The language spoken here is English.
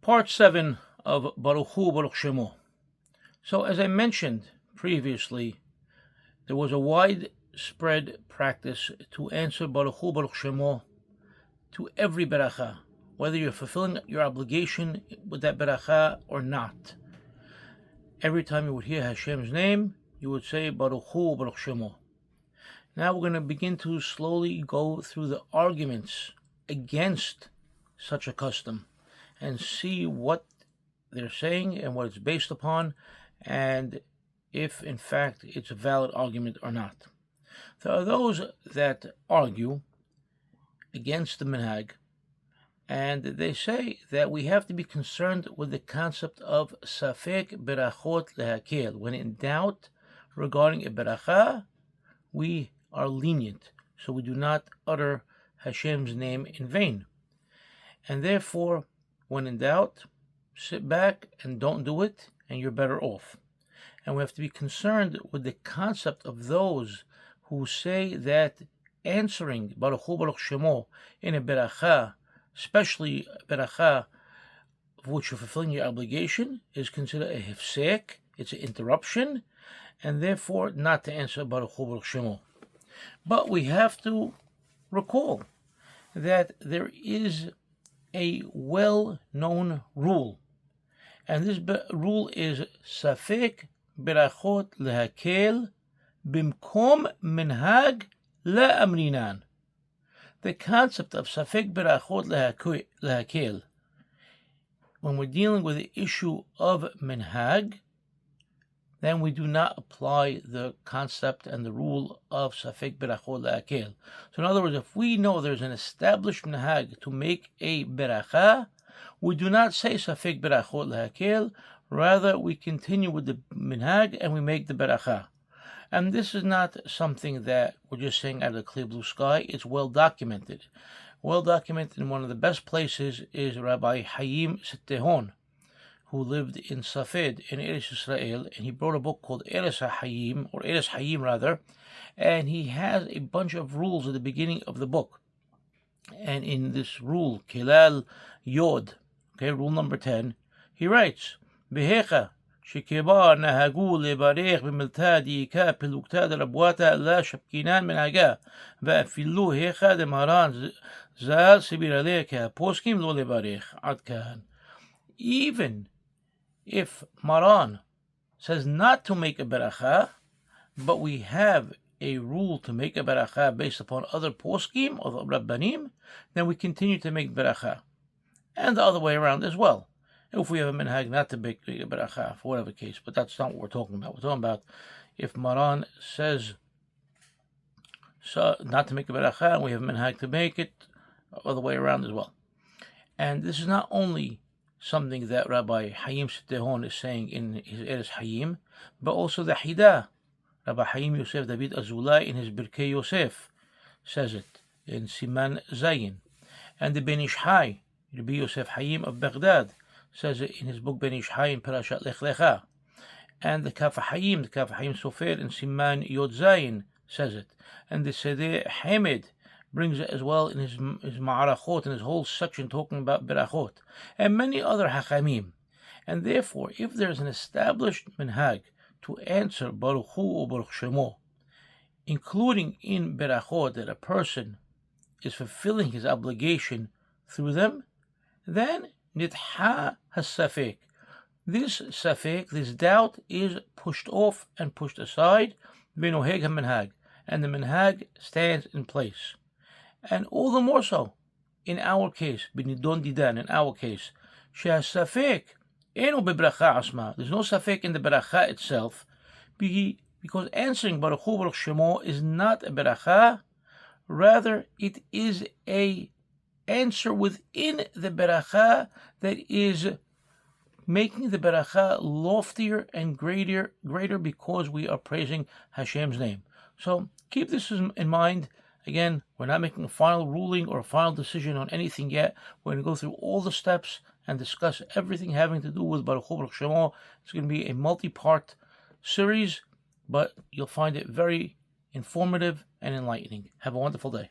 Part 7 of Baruch Hu, Baruch Shemo. So, as I mentioned previously, there was a widespread practice to answer Baruch Hu, Baruch Shemo to every beracha, whether you're fulfilling your obligation with that beracha or not. Every time you would hear Hashem's name, you would say Baruch Hu, Baruch Shemo. Now we're going to begin to slowly go through the arguments against such a custom and see what they're saying and what it's based upon, and if in fact it's a valid argument or not. There are those that argue against the minhag, and they say that we have to be concerned with the concept of safek berachot lehakel. When in doubt regarding a beracha, we are lenient, so we do not utter Hashem's name in vain. And therefore, when in doubt, sit back and don't do it, and you're better off. And we have to be concerned with the concept of those who say that answering Baruch Hu, Baruch Shemo in a beracha, especially a beracha of which you're fulfilling your obligation, is considered a hefsek, it's an interruption, and therefore not to answer Baruch Hu, Baruch Shemo. But we have to recall that there is a well-known rule, and this rule is safek berachot lehakel bimkom minhag le'amrinan. The concept of safek berachot lehakel, when we're dealing with the issue of minhag, then we do not apply the concept and the rule of safek berachot lehakel. So in other words, if we know there's an established minhag to make a beracha, we do not say safek berachot lehakel, rather we continue with the minhag and we make the beracha. And this is not something that we're just saying out of the clear blue sky, it's well documented. Well documented in one of the best places is Rabbi Hayim Sittehon, who lived in Safed in Eretz Israel, and he wrote a book called Eretz Hayim, or Eretz Hayim rather, and he has a bunch of rules at the beginning of the book. And in this rule, Kilal Yod, rule number 10, he writes, Behecha, שכבר נהגו לברך במלתא דייקה פלוגתא דרבואתא לה שפקינן מנהגה ואפילו היכא דמהר"ן ז"ל סביר עליה כי הפוסקים לא לברך עד כאן. Even if Maran says not to make a beracha, but we have a rule to make a beracha based upon other poskim or rabbanim, then we continue to make beracha. And the other way around as well. If we have a minhag not to make a beracha, for whatever case, but that's not what we're talking about. We're talking about if Maran says so not to make a beracha, and we have a minhag to make it, other way around as well. And this is not only something that Rabbi Hayim Sittehon is saying in his Eretz Hayim, but also the Hidah. Rabbi Hayim Yosef David Azulai in his Birkei Yosef says it in Siman Zayin. And the Ben Ish Hai, Rabbi Yosef Hayim of Baghdad, says it in his book Ben Ish Hai in Parashat Lech Lecha. And the Kaf Hayim Sofer in Siman Yod Zayin says it. And the Sedeh Hamed brings it as well in his Ma'arachot, in his whole section talking about Berachot, and many other Hachamim. And therefore, if there's an established minhag to answer Baruch Hu or Baruch Shemo, including in Berachot that a person is fulfilling his obligation through them, then Nidha has-safek. This safek, this doubt, is pushed off and pushed aside, v'noheg ha-minhag, and the minhag stands in place. And all the more so, in our case, b'nidon didan, in our case, she'ha-safek eno bebracha asma. There's no safek in the beracha itself, because answering Baruch Hu, Baruch Shemo is not a beracha, rather it is a answer within the beracha that is making the beracha loftier and greater because we are praising Hashem's name. So keep this in mind. Again, we're not making a final ruling or a final decision on anything yet. We're going to go through all the steps and discuss everything having to do with Baruch Hu, Baruch Shemo. It's going to be a multi-part series, but you'll find it very informative and enlightening. Have a wonderful day.